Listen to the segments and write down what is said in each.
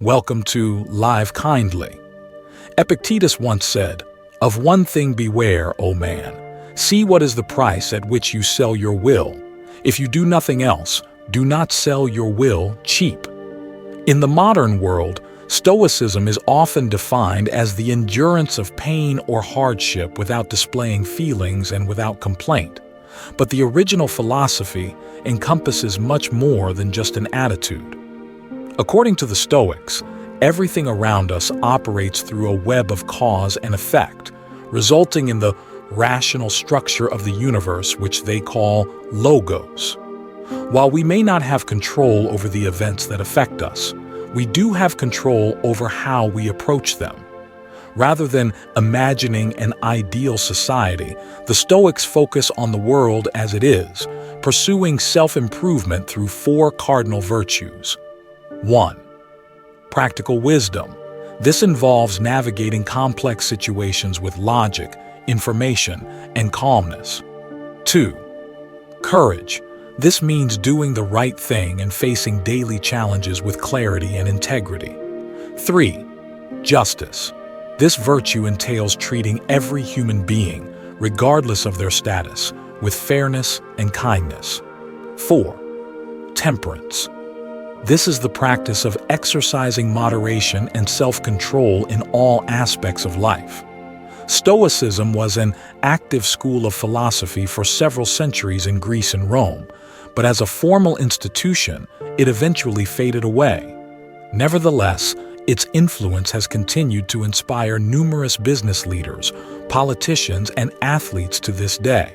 Welcome to Live Kindly. Epictetus once said, "Of one thing beware, O man. See what is the price at which you sell your will. If you do nothing else, do not sell your will cheap." In the modern world, Stoicism is often defined as the endurance of pain or hardship without displaying feelings and without complaint. But the original philosophy encompasses much more than just an attitude. According to the Stoics, everything around us operates through a web of cause and effect, resulting in the rational structure of the universe, which they call logos. While we may not have control over the events that affect us, we do have control over how we approach them. Rather than imagining an ideal society, the Stoics focus on the world as it is, pursuing self-improvement through four cardinal virtues. 1. Practical wisdom. This involves navigating complex situations with logic, information, and calmness. 2. Courage. This means doing the right thing and facing daily challenges with clarity and integrity. 3. Justice. This virtue entails treating every human being, regardless of their status, with fairness and kindness. 4. Temperance. This is the practice of exercising moderation and self-control in all aspects of life. Stoicism was an active school of philosophy for several centuries in Greece and Rome, but as a formal institution, it eventually faded away. Nevertheless, its influence has continued to inspire numerous business leaders, politicians, and athletes to this day.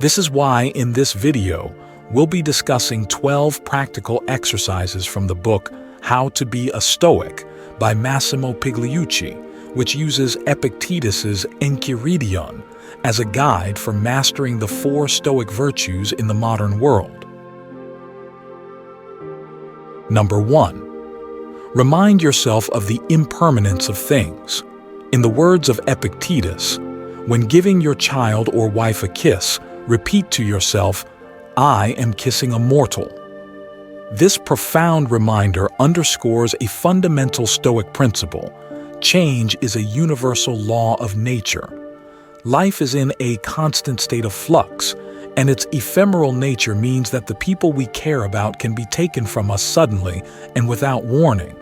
This is why, in this video, we'll be discussing 12 practical exercises from the book How to Be a Stoic by Massimo Pigliucci, which uses Epictetus's Enchiridion as a guide for mastering the four Stoic virtues in the modern world. Number 1. Remind yourself of the impermanence of things. In the words of Epictetus, when giving your child or wife a kiss, repeat to yourself, "I am kissing a mortal." This profound reminder underscores a fundamental Stoic principle. Change is a universal law of nature. Life is in a constant state of flux, and its ephemeral nature means that the people we care about can be taken from us suddenly and without warning.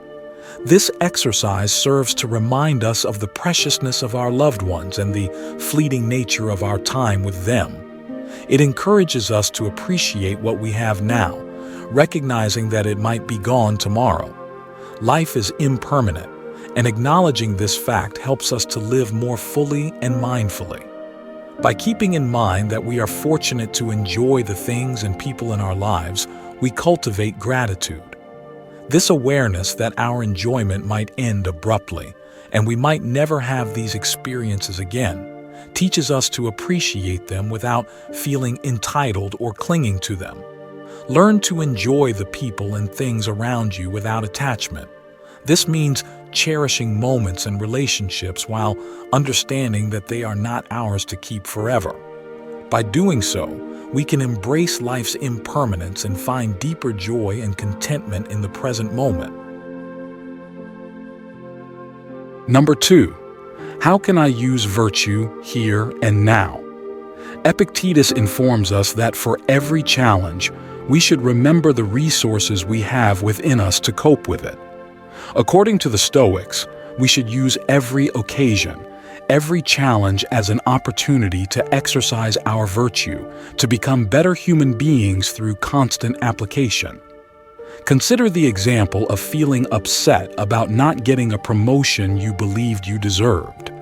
This exercise serves to remind us of the preciousness of our loved ones and the fleeting nature of our time with them. It encourages us to appreciate what we have now, recognizing that it might be gone tomorrow. Life is impermanent, and acknowledging this fact helps us to live more fully and mindfully. By keeping in mind that we are fortunate to enjoy the things and people in our lives, we cultivate gratitude. This awareness that our enjoyment might end abruptly, and we might never have these experiences again, teaches us to appreciate them without feeling entitled or clinging to them. Learn to enjoy the people and things around you without attachment. This means cherishing moments and relationships while understanding that they are not ours to keep forever. By doing so, we can embrace life's impermanence and find deeper joy and contentment in the present moment. Number 2. How can I use virtue here and now? Epictetus informs us that for every challenge, we should remember the resources we have within us to cope with it. According to the Stoics, we should use every occasion, every challenge as an opportunity to exercise our virtue, to become better human beings through constant application. Consider the example of feeling upset about not getting a promotion you believed you deserved.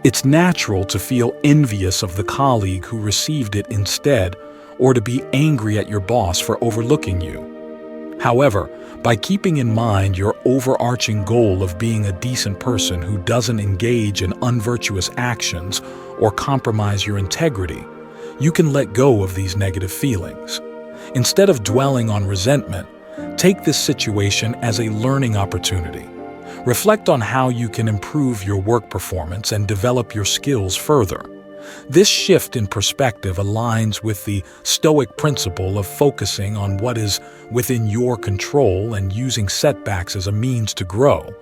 It's natural to feel envious of the colleague who received it instead, or to be angry at your boss for overlooking you. However, by keeping in mind your overarching goal of being a decent person who doesn't engage in unvirtuous actions or compromise your integrity, you can let go of these negative feelings. Instead of dwelling on resentment, take this situation as a learning opportunity. Reflect on how you can improve your work performance and develop your skills further. This shift in perspective aligns with the Stoic principle of focusing on what is within your control and using setbacks as a means to grow.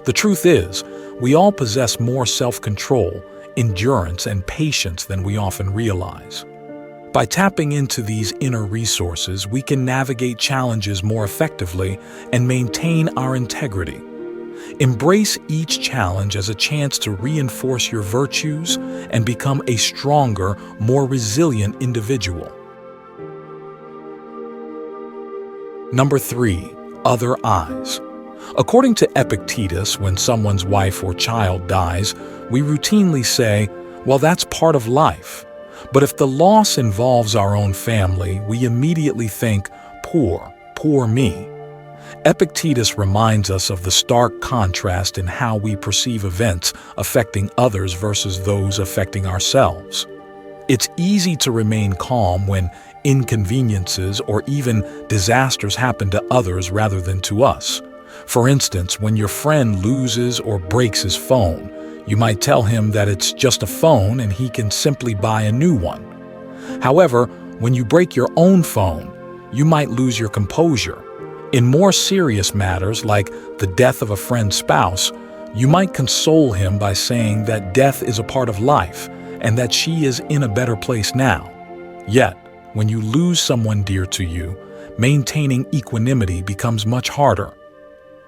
The truth is, we all possess more self-control, endurance, and patience than we often realize. By tapping into these inner resources, we can navigate challenges more effectively and maintain our integrity. Embrace each challenge as a chance to reinforce your virtues and become a stronger, more resilient individual. Number 3. Other-ize. According to Epictetus, when someone's wife or child dies, we routinely say, "Well, that's part of life." But if the loss involves our own family, we immediately think, poor me." Epictetus reminds us of the stark contrast in how we perceive events affecting others versus those affecting ourselves. It's easy to remain calm when inconveniences or even disasters happen to others rather than to us. For instance, when your friend loses or breaks his phone, you might tell him that it's just a phone and he can simply buy a new one. However, when you break your own phone, you might lose your composure. In more serious matters, like the death of a friend's spouse, you might console him by saying that death is a part of life and that she is in a better place now. Yet, when you lose someone dear to you, maintaining equanimity becomes much harder.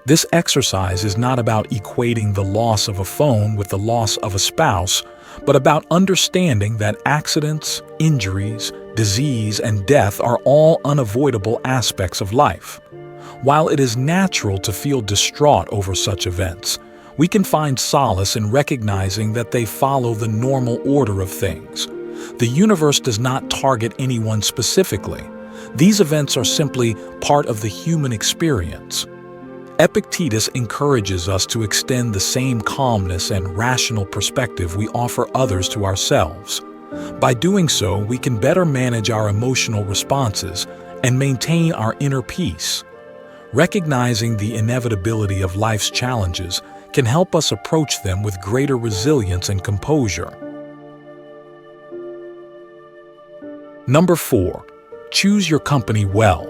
This exercise is not about equating the loss of a phone with the loss of a spouse, but about understanding that accidents, injuries, disease, and death are all unavoidable aspects of life. While it is natural to feel distraught over such events, we can find solace in recognizing that they follow the normal order of things. The universe does not target anyone specifically. These events are simply part of the human experience. Epictetus encourages us to extend the same calmness and rational perspective we offer others to ourselves. By doing so, we can better manage our emotional responses and maintain our inner peace. Recognizing the inevitability of life's challenges can help us approach them with greater resilience and composure. Number 4. Choose your company well.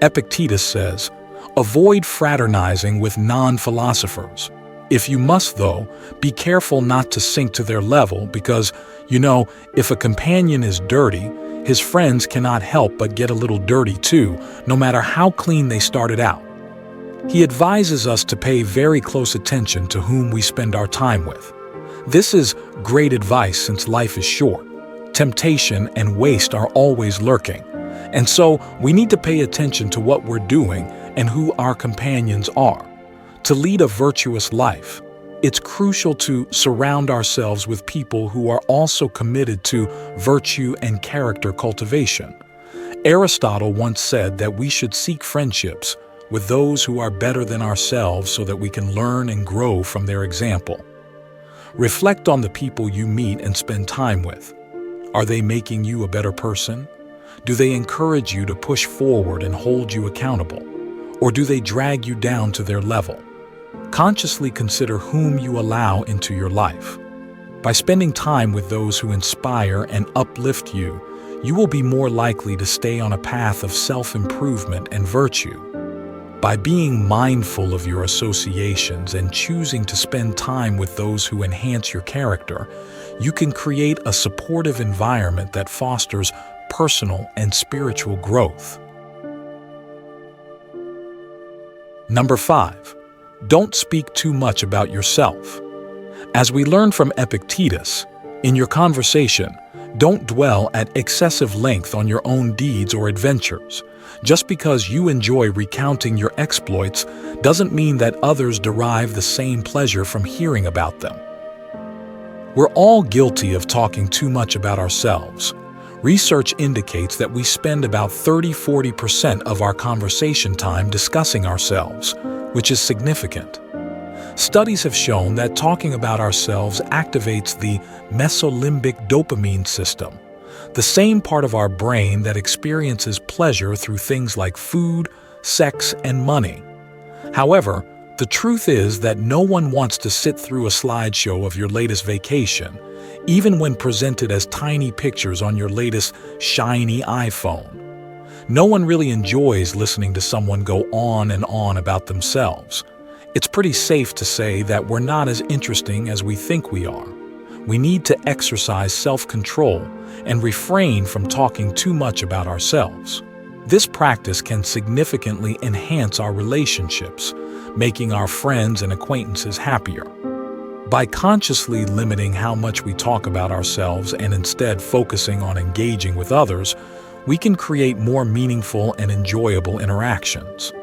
Epictetus says, "Avoid fraternizing with non-philosophers. If you must, though, be careful not to sink to their level because, if a companion is dirty, his friends cannot help but get a little dirty too, no matter how clean they started out." He advises us to pay very close attention to whom we spend our time with. This is great advice since life is short. Temptation and waste are always lurking, and so we need to pay attention to what we're doing and who our companions are. To lead a virtuous life, it's crucial to surround ourselves with people who are also committed to virtue and character cultivation. Aristotle once said that we should seek friendships with those who are better than ourselves so that we can learn and grow from their example. Reflect on the people you meet and spend time with. Are they making you a better person? Do they encourage you to push forward and hold you accountable? Or do they drag you down to their level? Consciously consider whom you allow into your life. By spending time with those who inspire and uplift you, you will be more likely to stay on a path of self-improvement and virtue. By being mindful of your associations and choosing to spend time with those who enhance your character, you can create a supportive environment that fosters personal and spiritual growth. Number 5. Don't speak too much about yourself. As we learn from Epictetus, in your conversation, don't dwell at excessive length on your own deeds or adventures. Just because you enjoy recounting your exploits doesn't mean that others derive the same pleasure from hearing about them. We're all guilty of talking too much about ourselves. Research indicates that we spend about 30–40% of our conversation time discussing ourselves, which is significant. Studies have shown that talking about ourselves activates the mesolimbic dopamine system, the same part of our brain that experiences pleasure through things like food, sex, and money. However, the truth is that no one wants to sit through a slideshow of your latest vacation, even when presented as tiny pictures on your latest shiny iPhone. No one really enjoys listening to someone go on and on about themselves. It's pretty safe to say that we're not as interesting as we think we are. We need to exercise self-control and refrain from talking too much about ourselves. This practice can significantly enhance our relationships, making our friends and acquaintances happier. By consciously limiting how much we talk about ourselves and instead focusing on engaging with others, we can create more meaningful and enjoyable interactions.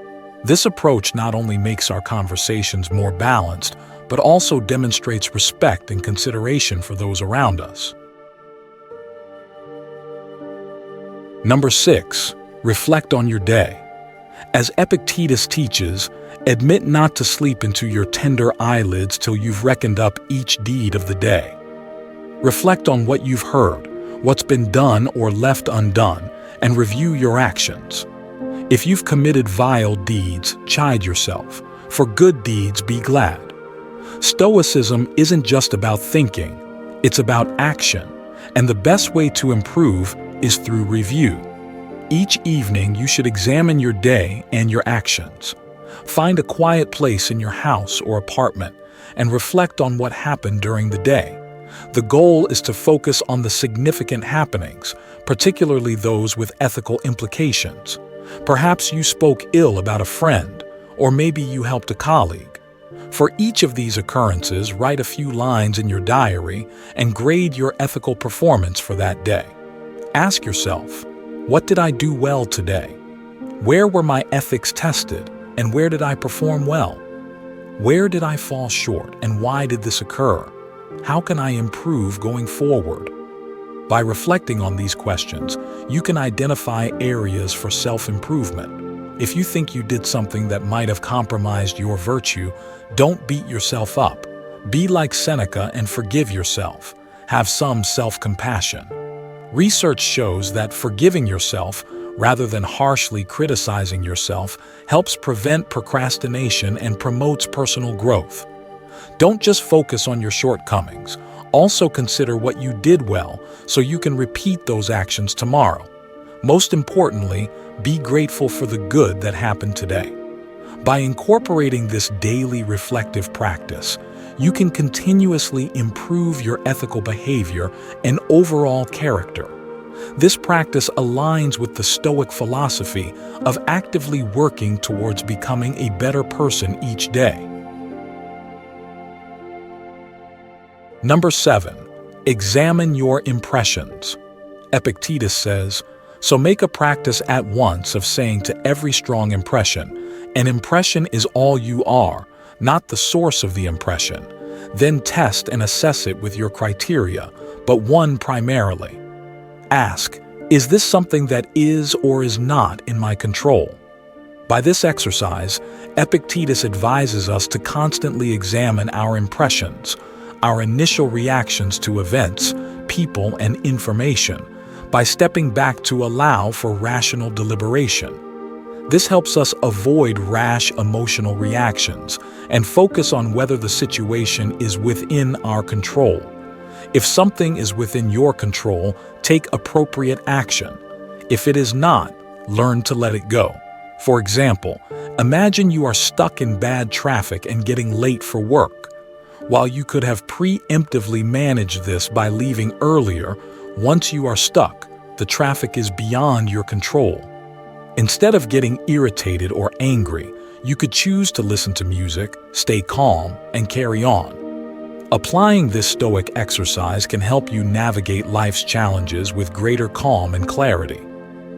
This approach not only makes our conversations more balanced, but also demonstrates respect and consideration for those around us. Number 6. Reflect on your day. As Epictetus teaches, admit not to sleep into your tender eyelids till you've reckoned up each deed of the day. Reflect on what you've heard, what's been done or left undone, and review your actions. If you've committed vile deeds, chide yourself. For good deeds, be glad. Stoicism isn't just about thinking, it's about action, and the best way to improve is through review. Each evening, you should examine your day and your actions. Find a quiet place in your house or apartment and reflect on what happened during the day. The goal is to focus on the significant happenings, particularly those with ethical implications. Perhaps you spoke ill about a friend, or maybe you helped a colleague. For each of these occurrences, write a few lines in your diary and grade your ethical performance for that day. Ask yourself, what did I do well today? Where were my ethics tested, and where did I perform well? Where did I fall short, and why did this occur? How can I improve going forward? By reflecting on these questions, you can identify areas for self-improvement. If you think you did something that might have compromised your virtue, don't beat yourself up. Be like Seneca and forgive yourself. Have some self-compassion. Research shows that forgiving yourself, rather than harshly criticizing yourself, helps prevent procrastination and promotes personal growth. Don't just focus on your shortcomings. Also consider what you did well so you can repeat those actions tomorrow. Most importantly, be grateful for the good that happened today. By incorporating this daily reflective practice, you can continuously improve your ethical behavior and overall character. This practice aligns with the Stoic philosophy of actively working towards becoming a better person each day. Number 7. Examine your impressions. Epictetus says, "So make a practice at once of saying to every strong impression, 'An impression is all you are, not the source of the impression.' Then test and assess it with your criteria, but one primarily. Ask, is this something that is or is not in my control?" By this exercise, Epictetus advises us to constantly examine our impressions, our initial reactions to events, people, and information, by stepping back to allow for rational deliberation. This helps us avoid rash emotional reactions and focus on whether the situation is within our control. If something is within your control, take appropriate action. If it is not, learn to let it go. For example, imagine you are stuck in bad traffic and getting late for work. While you could have preemptively managed this by leaving earlier, once you are stuck, the traffic is beyond your control. Instead of getting irritated or angry, you could choose to listen to music, stay calm, and carry on. Applying this Stoic exercise can help you navigate life's challenges with greater calm and clarity.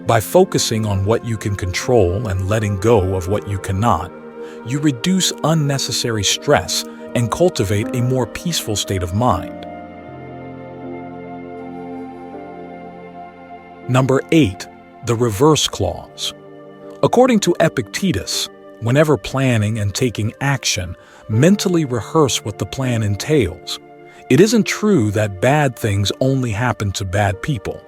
By focusing on what you can control and letting go of what you cannot, you reduce unnecessary stress and cultivate a more peaceful state of mind. Number 8. The reverse clause. According to Epictetus, whenever planning and taking action, mentally rehearse what the plan entails. It isn't true that bad things only happen to bad people.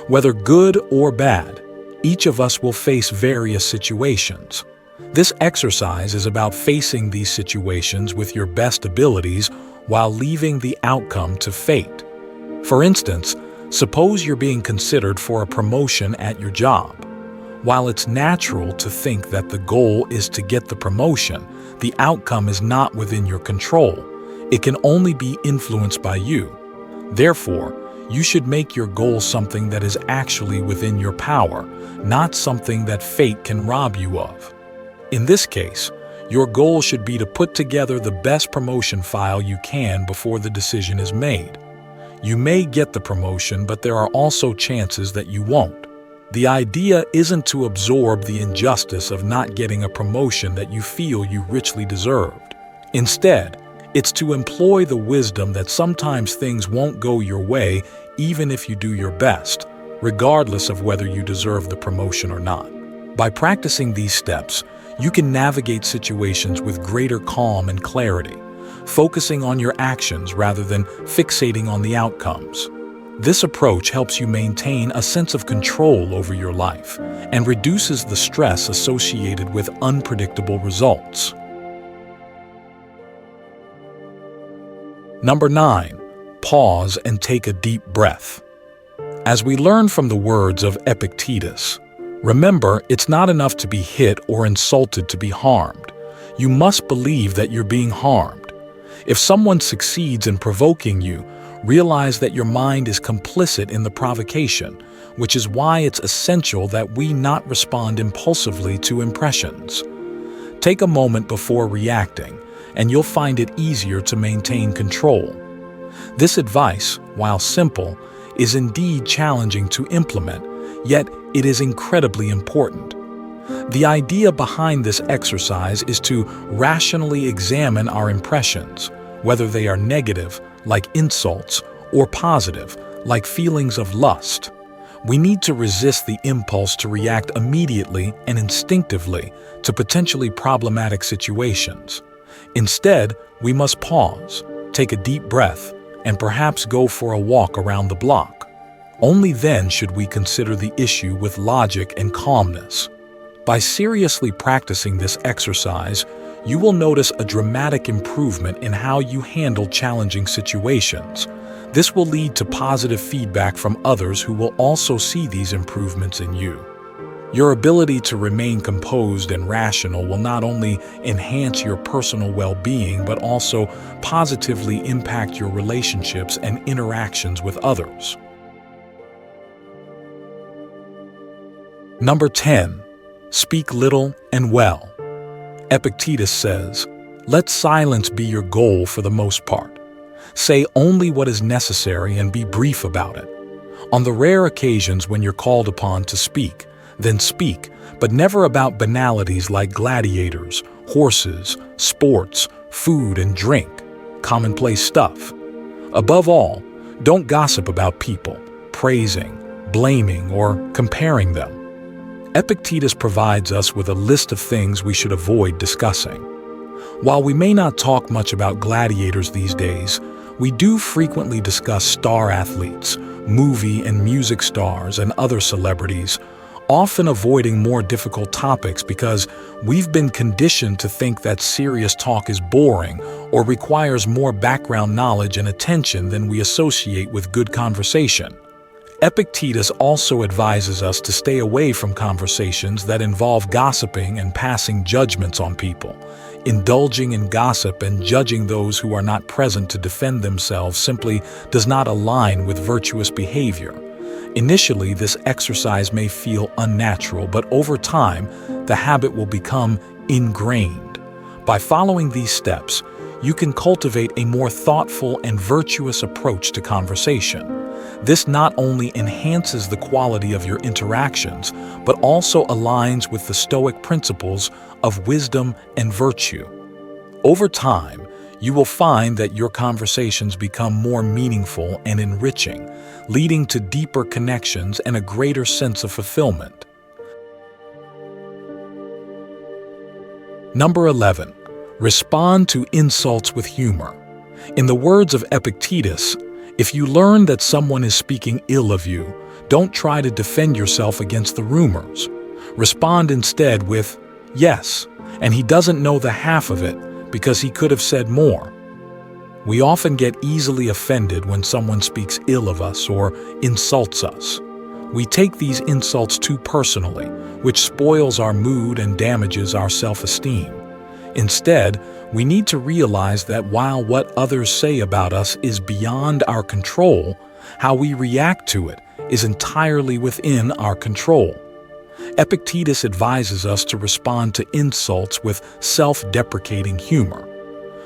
Whether good or bad, each of us will face various situations. This exercise is about facing these situations with your best abilities while leaving the outcome to fate. For instance, suppose you're being considered for a promotion at your job. While it's natural to think that the goal is to get the promotion, the outcome is not within your control. It can only be influenced by you. Therefore, you should make your goal something that is actually within your power, not something that fate can rob you of. In this case, your goal should be to put together the best promotion file you can before the decision is made. You may get the promotion, but there are also chances that you won't. The idea isn't to absorb the injustice of not getting a promotion that you feel you richly deserved. Instead, it's to employ the wisdom that sometimes things won't go your way even if you do your best, regardless of whether you deserve the promotion or not. By practicing these steps, you can navigate situations with greater calm and clarity, focusing on your actions rather than fixating on the outcomes. This approach helps you maintain a sense of control over your life and reduces the stress associated with unpredictable results. Number 9. Pause and take a deep breath. As we learn from the words of Epictetus, remember, it's not enough to be hit or insulted to be harmed. You must believe that you're being harmed. If someone succeeds in provoking you, realize that your mind is complicit in the provocation, which is why it's essential that we not respond impulsively to impressions. Take a moment before reacting, and you'll find it easier to maintain control. This advice, while simple, is indeed challenging to implement, yet it is incredibly important. The idea behind this exercise is to rationally examine our impressions, whether they are negative, like insults, or positive, like feelings of lust. We need to resist the impulse to react immediately and instinctively to potentially problematic situations. Instead, we must pause, take a deep breath, and perhaps go for a walk around the block. Only then should we consider the issue with logic and calmness. By seriously practicing this exercise, you will notice a dramatic improvement in how you handle challenging situations. This will lead to positive feedback from others who will also see these improvements in you. Your ability to remain composed and rational will not only enhance your personal well-being, but also positively impact your relationships and interactions with others. Number 10. Speak little and well. Epictetus says, "Let silence be your goal for the most part. Say only what is necessary and be brief about it. On the rare occasions when you're called upon to speak, then speak, but never about banalities like gladiators, horses, sports, food and drink, commonplace stuff. Above all, don't gossip about people, praising, blaming, or comparing them." Epictetus provides us with a list of things we should avoid discussing. While we may not talk much about gladiators these days, we do frequently discuss star athletes, movie and music stars, and other celebrities, often avoiding more difficult topics because we've been conditioned to think that serious talk is boring or requires more background knowledge and attention than we associate with good conversation. Epictetus also advises us to stay away from conversations that involve gossiping and passing judgments on people. Indulging in gossip and judging those who are not present to defend themselves simply does not align with virtuous behavior. Initially, this exercise may feel unnatural, but over time, the habit will become ingrained. By following these steps, you can cultivate a more thoughtful and virtuous approach to conversation. This not only enhances the quality of your interactions, but also aligns with the Stoic principles of wisdom and virtue. Over time, you will find that your conversations become more meaningful and enriching, leading to deeper connections and a greater sense of fulfillment. Number 11. Respond to insults with humor. In the words of Epictetus, if you learn that someone is speaking ill of you, don't try to defend yourself against the rumors. Respond instead with, "Yes, and he doesn't know the half of it because he could have said more." We often get easily offended when someone speaks ill of us or insults us. We take these insults too personally, which spoils our mood and damages our self-esteem. Instead, we need to realize that while what others say about us is beyond our control, how we react to it is entirely within our control. Epictetus advises us to respond to insults with self-deprecating humor.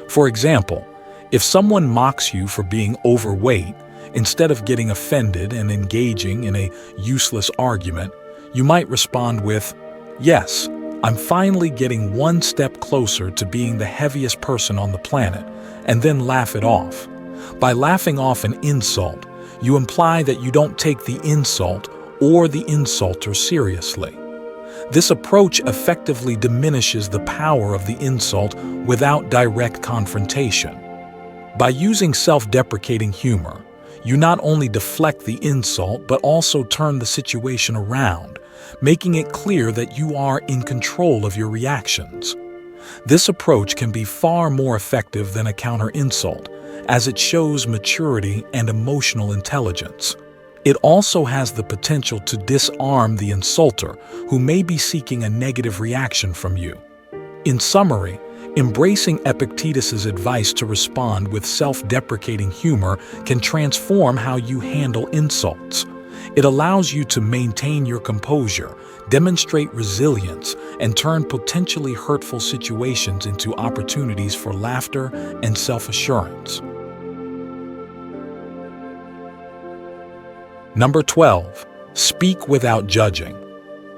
For example, if someone mocks you for being overweight, instead of getting offended and engaging in a useless argument, you might respond with, "Yes, I'm finally getting one step closer to being the heaviest person on the planet," and then laugh it off. By laughing off an insult, you imply that you don't take the insult or the insulter seriously. This approach effectively diminishes the power of the insult without direct confrontation. By using self-deprecating humor, you not only deflect the insult but also turn the situation around, making it clear that you are in control of your reactions. This approach can be far more effective than a counter-insult, as it shows maturity and emotional intelligence. It also has the potential to disarm the insulter who may be seeking a negative reaction from you. In summary, embracing Epictetus's advice to respond with self-deprecating humor can transform how you handle insults. It allows you to maintain your composure, demonstrate resilience, and turn potentially hurtful situations into opportunities for laughter and self-assurance. Number 12. Speak without judging.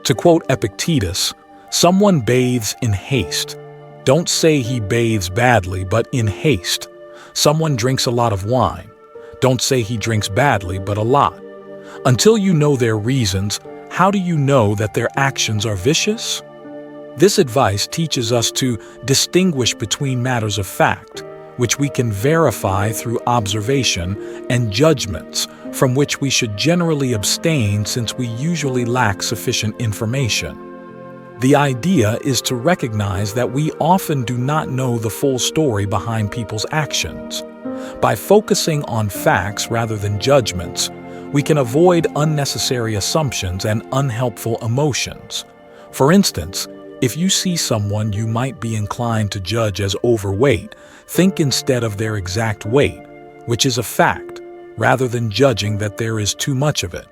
To quote Epictetus, "Someone bathes in haste. Don't say he bathes badly, but in haste. Someone drinks a lot of wine. Don't say he drinks badly, but a lot. Until you know their reasons, how do you know that their actions are vicious?" This advice teaches us to distinguish between matters of fact, which we can verify through observation, and judgments, from which we should generally abstain since we usually lack sufficient information. The idea is to recognize that we often do not know the full story behind people's actions. By focusing on facts rather than judgments, we can avoid unnecessary assumptions and unhelpful emotions. For instance, if you see someone you might be inclined to judge as overweight, think instead of their exact weight, which is a fact, rather than judging that there is too much of it.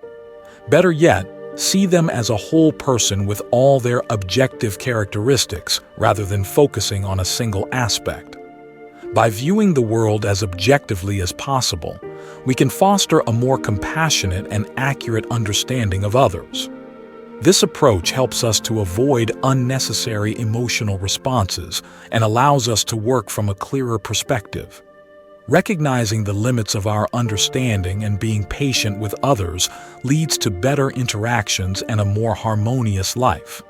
Better yet, see them as a whole person with all their objective characteristics rather than focusing on a single aspect. By viewing the world as objectively as possible, we can foster a more compassionate and accurate understanding of others. This approach helps us to avoid unnecessary emotional responses and allows us to work from a clearer perspective. Recognizing the limits of our understanding and being patient with others leads to better interactions and a more harmonious life.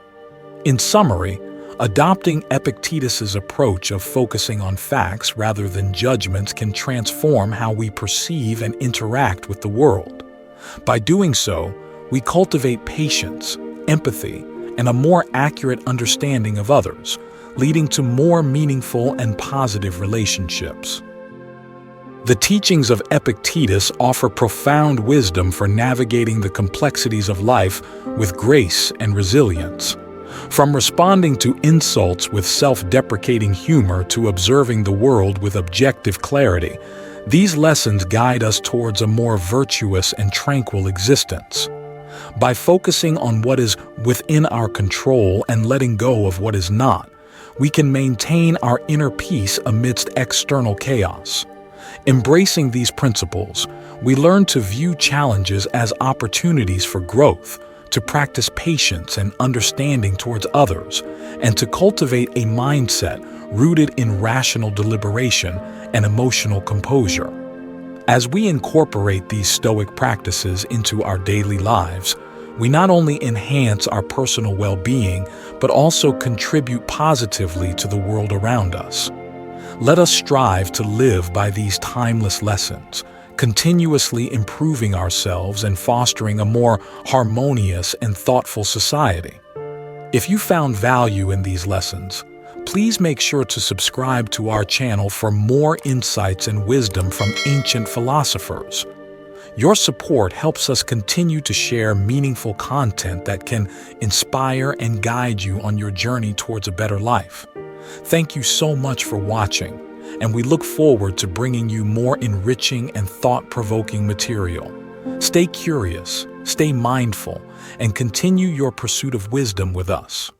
In summary, adopting Epictetus's approach of focusing on facts rather than judgments can transform how we perceive and interact with the world. By doing so, we cultivate patience, empathy, and a more accurate understanding of others, leading to more meaningful and positive relationships. The teachings of Epictetus offer profound wisdom for navigating the complexities of life with grace and resilience. From responding to insults with self-deprecating humor to observing the world with objective clarity, these lessons guide us towards a more virtuous and tranquil existence. By focusing on what is within our control and letting go of what is not, we can maintain our inner peace amidst external chaos. Embracing these principles, we learn to view challenges as opportunities for growth, to practice patience and understanding towards others, and to cultivate a mindset rooted in rational deliberation and emotional composure. As we incorporate these Stoic practices into our daily lives, we not only enhance our personal well-being, but also contribute positively to the world around us. Let us strive to live by these timeless lessons, continuously improving ourselves and fostering a more harmonious and thoughtful society. If you found value in these lessons, Please make sure to subscribe to our channel for more insights and wisdom from ancient philosophers. Your support helps us continue to share meaningful content that can inspire and guide you on your journey towards a better life. Thank you so much for watching, and we look forward to bringing you more enriching and thought-provoking material. Stay curious, stay mindful, and continue your pursuit of wisdom with us.